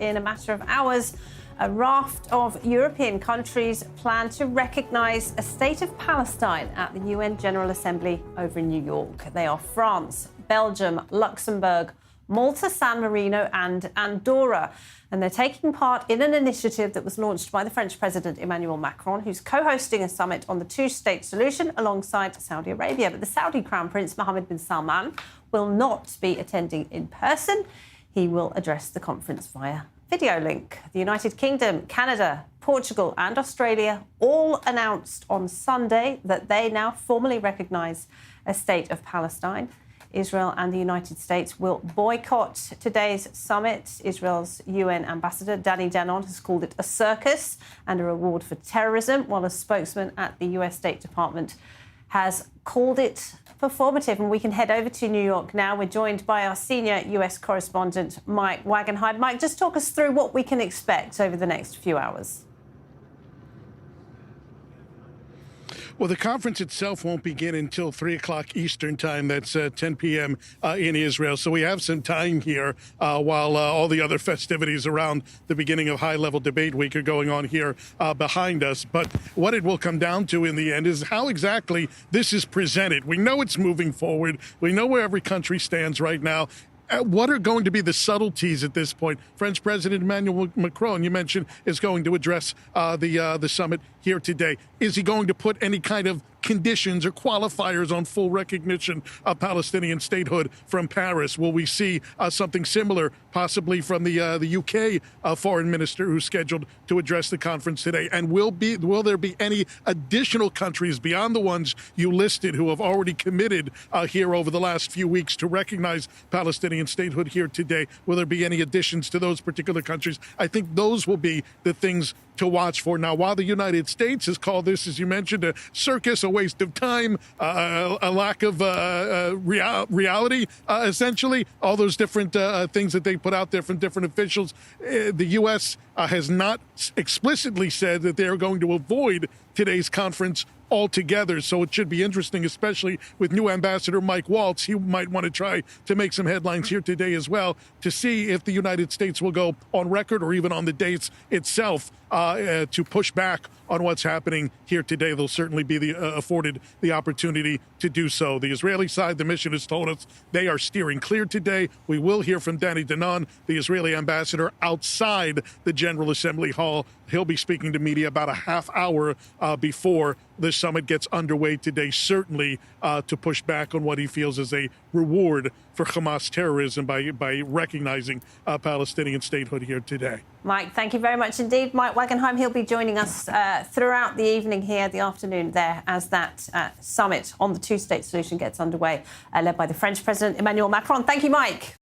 In a matter of hours, a raft of European countries plan to recognise a state of Palestine at the UN General Assembly over in New York. They are France, Belgium, Luxembourg, Malta, San Marino and Andorra. And they're taking part in an initiative that was launched by the French President Emmanuel Macron, who's co-hosting a summit on the two-state solution alongside Saudi Arabia. But the Saudi Crown Prince Mohammed bin Salman will not be attending in person. He will address the conference via video link. The United Kingdom, Canada, Portugal and Australia all announced on Sunday that they now formally recognise a state of Palestine. Israel and the United States will boycott today's summit. Israel's UN ambassador, Danny Danon, has called it a circus and a reward for terrorism, while a spokesman at the US State Department has called it performative. And we can head over to New York now. We're joined by our senior US correspondent, Mike Wagenheim. Mike, just talk us through what we can expect over the next few hours. Well, the conference itself won't begin until 3 o'clock Eastern time. That's 10 p.m. In Israel. So we have some time here while all the other festivities around the beginning of high-level debate week are going on here behind us. But what it will come down to in the end is how exactly this is presented. We know it's moving forward. We know where every country stands right now. What are going to be the subtleties at this point? French President Emmanuel Macron, you mentioned, is going to address the summit here today. Is he going to put any kind of conditions or qualifiers on full recognition of Palestinian statehood from Paris? Will we see something similar, possibly from the UK foreign minister who's scheduled to address the conference today? And will there be any additional countries beyond the ones you listed who have already committed here over the last few weeks to recognize Palestinian statehood here today? Will there be any additions to those particular countries? I think those will be the things to watch for. Now, while the United States has called this, as you mentioned, a circus, a waste of time, a lack of reality, essentially, all those different things that they put out there from different officials, the U.S. Has not explicitly said that they are going to avoid today's conference altogether. So it should be interesting, especially with new Ambassador Mike Waltz. He might want to try to make some headlines here today as well to see if the United States will go on record or even on the dates itself to push back on what's happening here today. They'll certainly be afforded the opportunity to do so. The Israeli side, the mission has told us they are steering clear today. We will hear from Danny Danon, the Israeli ambassador, outside the General Assembly Hall. He'll be speaking to media about a half hour before the summit gets underway today, certainly to push back on what he feels is a reward for Hamas terrorism by recognizing Palestinian statehood here today. Mike, thank you very much indeed. Mike Wagenheim, he'll be joining us throughout the evening here, the afternoon there, as that summit on the two-state solution gets underway, led by the French President Emmanuel Macron. Thank you, Mike.